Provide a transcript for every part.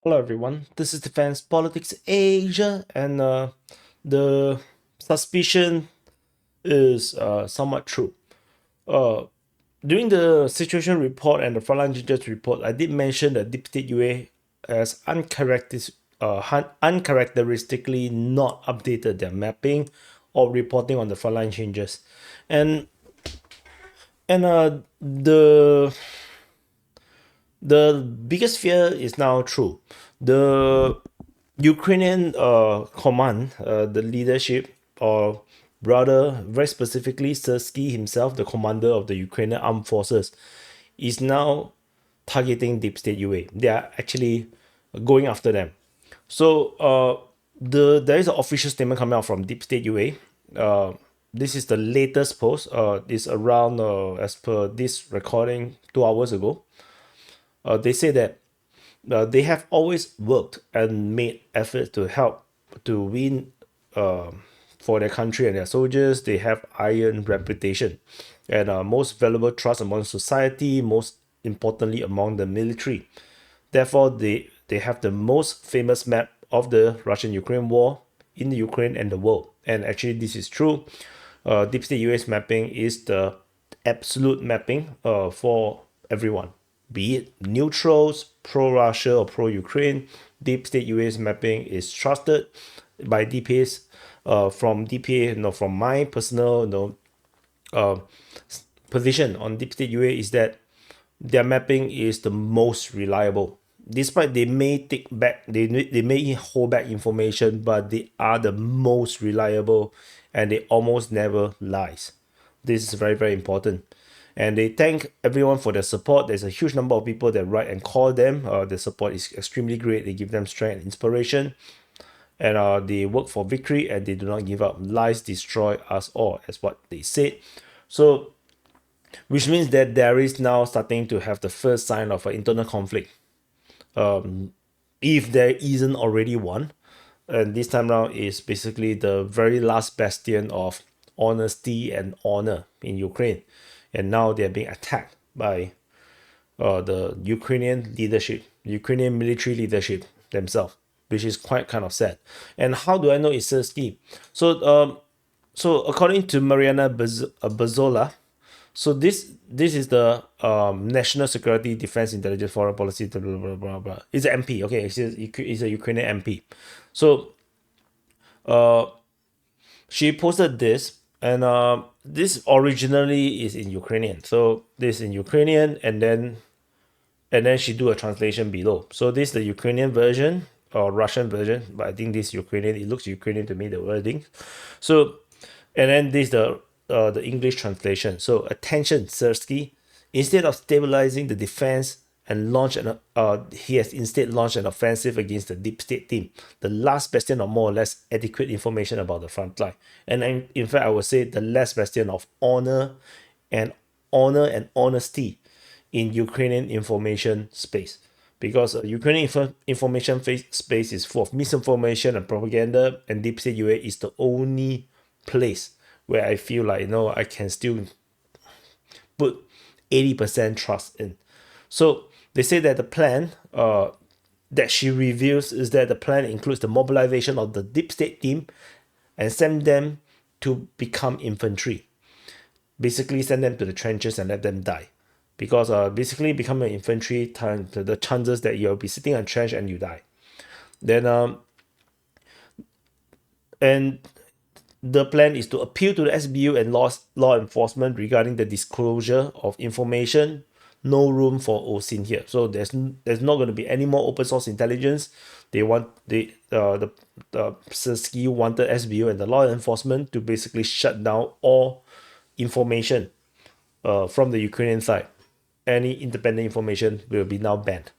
Hello everyone, this is Defense Politics Asia, and the suspicion is somewhat true. Uh, During the situation report and the frontline judges report, I did mention that Deep State UA has uncharacteristically not updated their mapping or reporting on the frontline changes, and the biggest fear is now true. The Ukrainian command, the leadership, or rather, very specifically, SYRSKY himself, the commander of the Ukrainian armed forces, is now targeting Deep State UA. They are actually going after them. So there is an official statement coming out from Deep State UA. This is the latest post. It's around as per this recording 2 hours ago. They say that they have always worked and made efforts to help to win for their country and their soldiers. They have iron reputation and most valuable trust among society, most importantly among the military. Therefore, they have the most famous map of the Russian-Ukraine war in the Ukraine and the world. And actually, this is true. Deep State US mapping is the absolute mapping for everyone, be it neutrals, pro-Russia or pro-Ukraine. Deep State US mapping is trusted by DPAs. From DPA, from my personal, position on Deep State UA is that their mapping is the most reliable. Despite they may they may hold back information, but they are the most reliable, and they almost never lies. This is very, very important. And they thank everyone for their support. There's a huge number of people that write and call them. The support is extremely great. They give them strength and inspiration. And they work for victory, and they do not give up. Lies destroy us all, as what they said. So, which means that there is now starting to have the first sign of an internal conflict. If there isn't already one, and this time around is basically the very last bastion of honesty and honor in Ukraine, and now they're being attacked by the Ukrainian leadership, Ukrainian military leadership themselves, which is quite kind of sad. And how do I know it's SYRSKY? So according to Mariana Bazola, so this is the National Security, Defense, Intelligence, Foreign Policy, blah, blah, blah, blah, blah. It's an MP, okay? It's a Ukrainian MP. So she posted this, and this originally is in Ukrainian. So this in Ukrainian, and then she do a translation below. So this is the Ukrainian version or Russian version, but I think this Ukrainian. It looks Ukrainian to me, the wording. So, and then this the English translation. So attention, SYRSKY. Instead of stabilizing the defense and he has instead launched an offensive against the Deep State team, the last bastion of more or less adequate information about the front line. And in fact, I would say the last bastion of honor and honesty in Ukrainian information space. Because Ukrainian information space is full of misinformation and propaganda, and Deep State UA is the only place where I feel like, I can still put 80% trust in. So they say that the plan that she reveals is that the plan includes the mobilization of the Deep State team and send them to become infantry. Basically send them to the trenches and let them die. Because basically becoming an infantry, the chances that you'll be sitting on trench and you die. Then and the plan is to appeal to the SBU and law enforcement regarding the disclosure of information. No room for OSINT here. So there's not going to be any more open source intelligence. The SYRSKY wanted SBU and the law enforcement to basically shut down all information from the Ukrainian side. Any independent information will be now banned.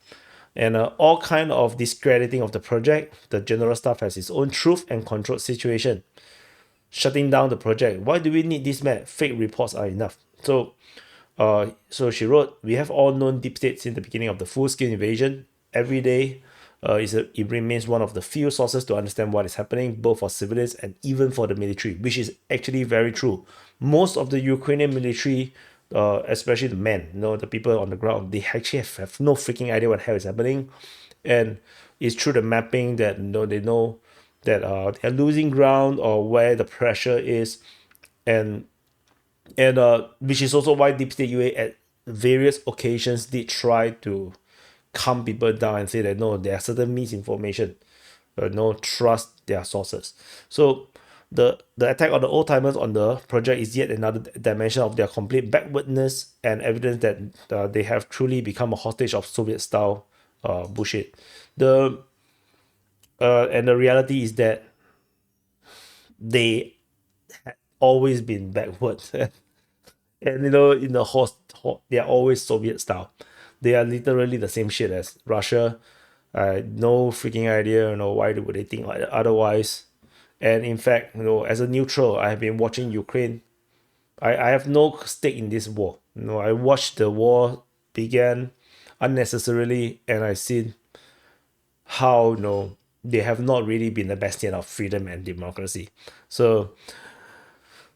And all kind of discrediting of the project. The general staff has its own truth and controlled situation. Shutting down the project. Why do we need this map? Fake reports are enough. So she wrote, we have all known Deep State since the beginning of the full-scale invasion. Every day, it remains one of the few sources to understand what is happening, both for civilians and even for the military, which is actually very true. Most of the Ukrainian military, especially the men, the people on the ground, they actually have no freaking idea what the hell is happening. and it's through the mapping that they know that they're losing ground or where the pressure is, and which is also why Deep State UA at various occasions did try to calm people down and say that no, there are certain misinformation, no, trust their sources. So the attack on the old timers on the project is yet another dimension of their complete backwardness and evidence that they have truly become a hostage of Soviet style bullshit. The and the reality is that they always been backward. And in the they are always Soviet style. They are literally the same shit as Russia. No freaking idea, why would they think like otherwise. And in fact, as a neutral, I have been watching Ukraine. I have no stake in this war. I watched the war began unnecessarily, and I seen how they have not really been the bastion of freedom and democracy. So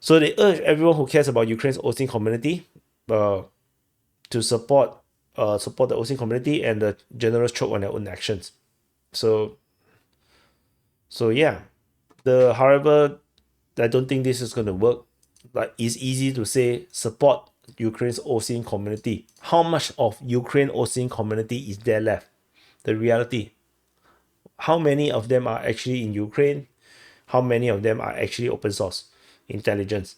they urge everyone who cares about Ukraine's OSINT community to support the OSINT community and the generals choke on their own actions. So yeah, however, I don't think this is going to work. Like, it's easy to say support Ukraine's OSINT community. How much of Ukraine OSINT community is there left? The reality. How many of them are actually in Ukraine? How many of them are actually open source intelligence?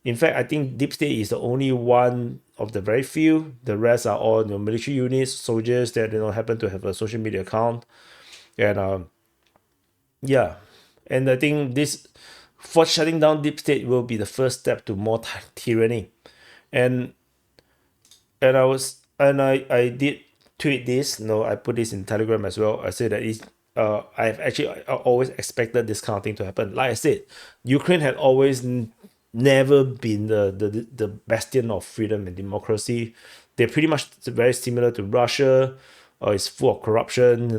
In fact, I think Deep State is the only one of the very few. The rest are all military units, soldiers that happen to have a social media account, and yeah, and I think this for shutting down Deep State will be the first step to more tyranny, and I did tweet this. I put this in Telegram as well. I said that I've actually always expected this kind of thing to happen. Like I said, Ukraine had always never been the bastion of freedom and democracy. They're pretty much very similar to Russia. It's full of corruption,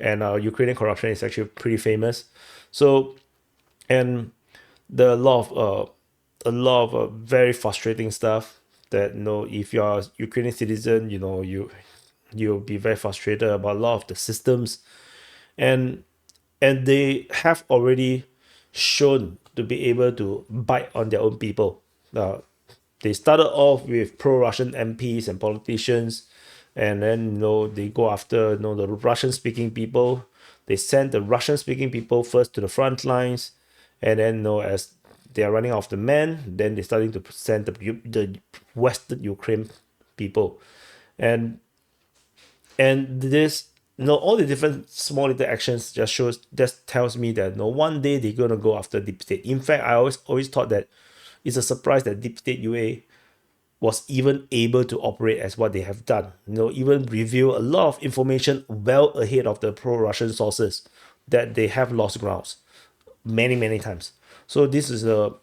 and Ukrainian corruption is actually pretty famous. So, and there are a lot of very frustrating stuff that if you're a Ukrainian citizen, you'll be very frustrated about a lot of the systems, and they have already shown to be able to bite on their own people. They started off with pro-Russian MPs and politicians, and then they go after the Russian-speaking people. They send the Russian-speaking people first to the front lines, and then as they are running out of the men, then they're starting to send the Western Ukraine people, and this all the different small little actions just tells me that one day they're gonna go after Deep State. In fact, I always thought that it's a surprise that Deep State UA was even able to operate as what they have done. Even reveal a lot of information well ahead of the pro-Russian sources that they have lost grounds many times. So this is a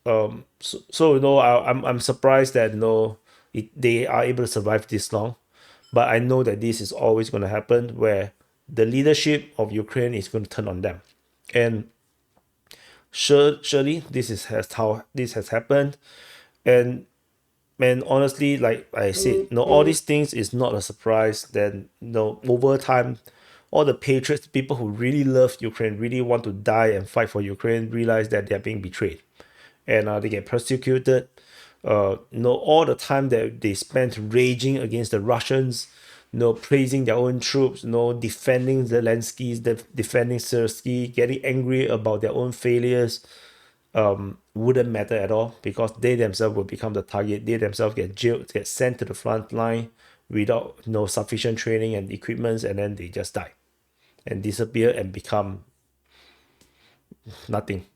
I'm surprised that they are able to survive this long, but I know that this is always going to happen where the leadership of Ukraine is going to turn on them, and surely this is how this has happened, and honestly, like I said, all these things is not a surprise. Then over time, all the patriots, people who really love Ukraine, really want to die and fight for Ukraine, realize that they are being betrayed, and they get persecuted. All the time that they spent raging against the Russians, praising their own troops, defending Zelensky, defending SYRSKY, getting angry about their own failures, wouldn't matter at all, because they themselves will become the target. They themselves get jailed, get sent to the front line without sufficient training and equipment, and then they just die and disappear and become nothing.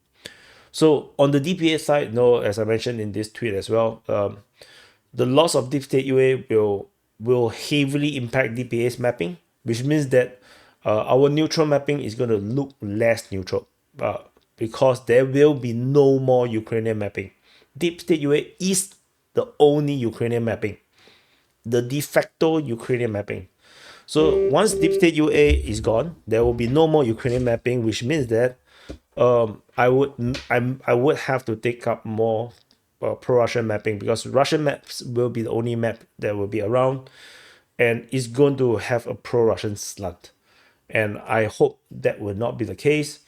So on the DPA side, as I mentioned in this tweet as well, the loss of Deep State UA will heavily impact DPA's mapping, which means that our neutral mapping is going to look less neutral, because there will be no more Ukrainian mapping. Deep State UA is the only Ukrainian mapping, the de facto Ukrainian mapping. So once Deep State UA is gone, there will be no more Ukrainian mapping, which means that I would have to take up more pro-Russian mapping, because Russian maps will be the only map that will be around, and it's going to have a pro-Russian slant. and I hope that will not be the case.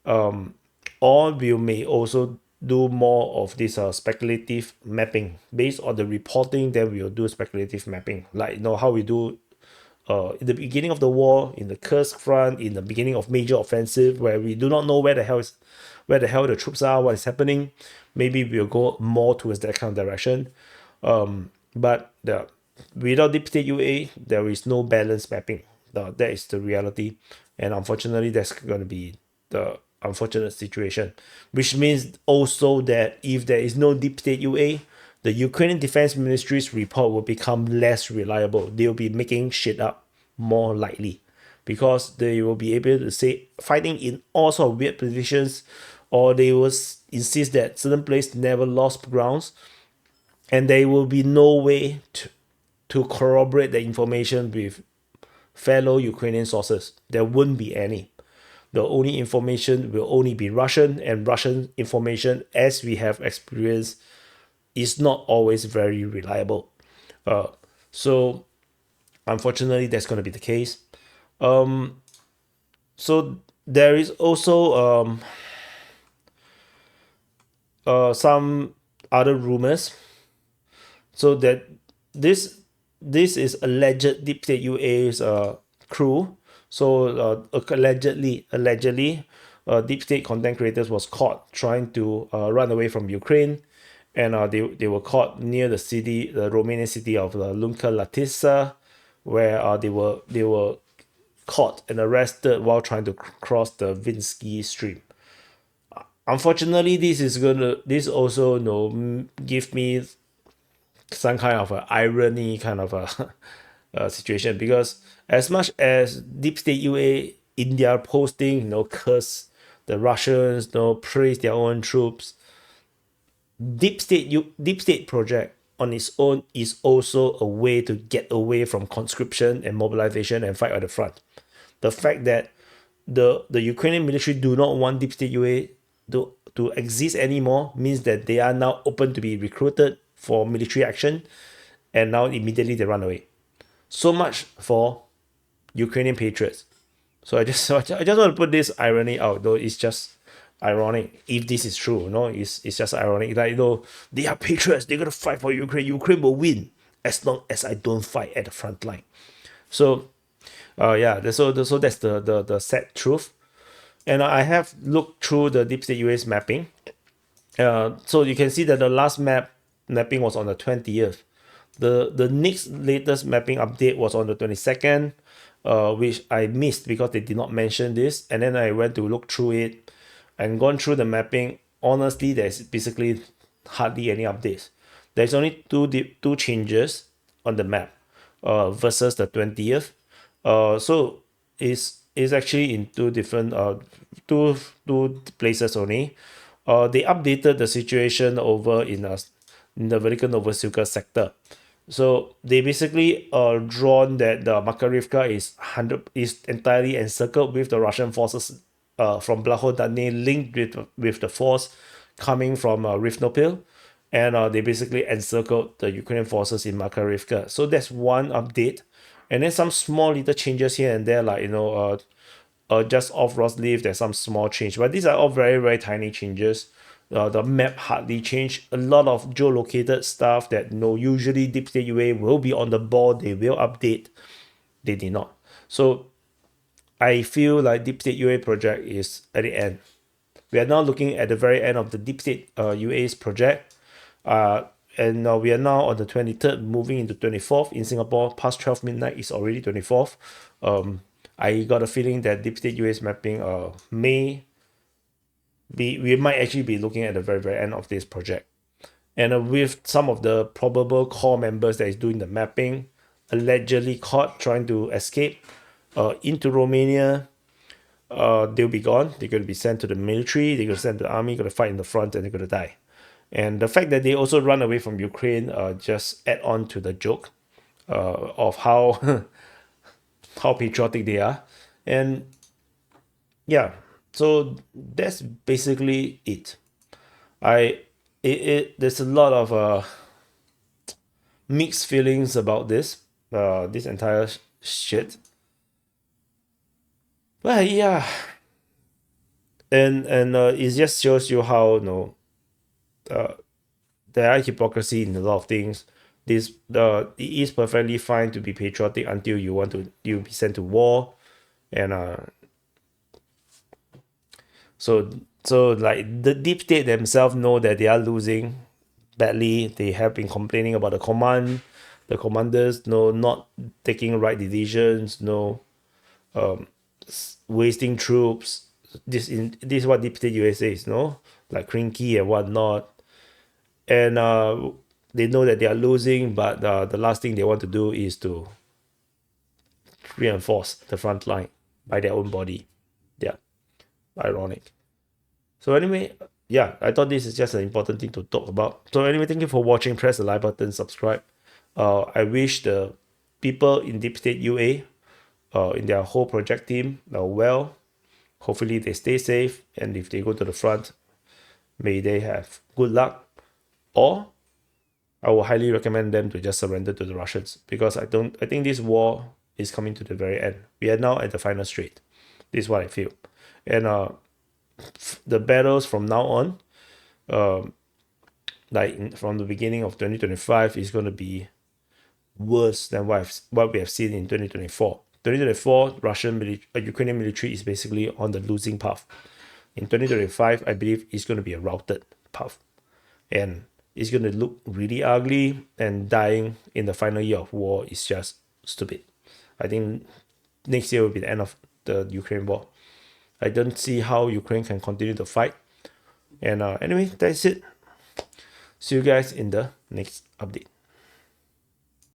Or we may also do more of this speculative mapping based on the reporting. Then we'll do speculative mapping, like how we do in the beginning of the war, in the Kursk front, in the beginning of major offensive, where we do not know where the hell the troops are, what is happening. Maybe we'll go more towards that kind of direction. But without deep state UA, there is no balance mapping. That is the reality, and unfortunately, that's going to be the unfortunate situation. Which means also that if there is no deep state UA, the Ukrainian Defense Ministry's report will become less reliable. They will be making shit up more likely, because they will be able to say fighting in all sort of weird positions, or they will insist that certain place never lost grounds, and there will be no way to corroborate the information with fellow Ukrainian sources. There wouldn't be any. The only information will only be Russian, and Russian information, as we have experienced, is not always very reliable. So unfortunately, that's going to be the case. So there is also some other rumors. So that this is alleged deep state UA's crew. So allegedly, deep state content creators was caught trying to run away from Ukraine, and they were caught near the Romanian city of Lunca Latisa, where they were caught and arrested while trying to cross the Vinsky Stream. Unfortunately, this also give me some kind of a irony kind of a situation, because as much as deep state UA in their posting curse the Russians, praise their own troops, deep state project on its own is also a way to get away from conscription and mobilization and fight at the front. The fact that the Ukrainian military do not want deep state UA to exist anymore means that they are now open to be recruited for military action, and now immediately they run away. So much for Ukrainian patriots. So I just want to put this irony out, though it's just ironic if this is true. It's just ironic. Like, they are patriots, they're gonna fight for Ukraine. Ukraine will win as long as I don't fight at the front line. So so that's the sad truth. And I have looked through the deep state UA's mapping. So you can see that the last mapping was on the 20th. The next latest mapping update was on the 22nd, which I missed because they did not mention this. And then I went to look through it and gone through the mapping. Honestly, there's basically hardly any updates. There's only two changes on the map versus the 20th. So it's actually in two different two places only. They updated the situation over in the Velika Novosibirsk sector. So they basically drawn that the Makarivka is entirely encircled with the Russian forces from Blahodane, linked with the force coming from Rivnopil, and they basically encircled the Ukrainian forces in Makarivka. So that's one update, and then some small little changes here and there, like just off Rosleaf, there's some small change, but these are all very, very tiny changes. The map hardly changed. A lot of geolocated stuff that usually Deep State UA will be on the ball, they will update. They did not. So I feel like Deep State UA project is at the end. We are now looking at the very end of the Deep State UA's project. And we are now on the 23rd, moving into 24th. In Singapore, past 12 midnight is already 24th. I got a feeling that Deep State UA's mapping we might actually be looking at the very, very end of this project. And with some of the probable core members that is doing the mapping allegedly caught trying to escape into Romania, they'll be gone. They're going to be sent to the military, they're going to send to the army, going to fight in the front, and they're going to die. And the fact that they also run away from Ukraine just add on to the joke of how how patriotic they are. And yeah, so that's basically it. There's a lot of mixed feelings about this entire shit. But yeah, and it just shows you how there are hypocrisy in a lot of things. It is perfectly fine to be patriotic until you be sent to war, and so like the deep state themselves know that they are losing badly. They have been complaining about the commanders, not taking right decisions, wasting troops. This is what deep state USA is, like cranky and whatnot, and they know that they are losing, but the last thing they want to do is to reinforce the front line by their own body. Yeah, ironic. So anyway, yeah, I thought this is just an important thing to talk about. So anyway, thank you for watching. Press the like button, subscribe. I wish the people in Deep State UA, in their whole project team, are well. Hopefully they stay safe, and if they go to the front, may they have good luck. Or I would highly recommend them to just surrender to the Russians, because I think this war is coming to the very end. We are now at the final straight. This is what I feel. And the battles from now on, from the beginning of 2025, is going to be worse than what we have seen in 2024. 2024, Ukrainian military is basically on the losing path. In 2025, I believe it's going to be a routed path, and it's going to look really ugly. And dying in the final year of war is just stupid. I think next year will be the end of the Ukraine war. I don't see how Ukraine can continue to fight. And anyway, that's it. See you guys in the next update.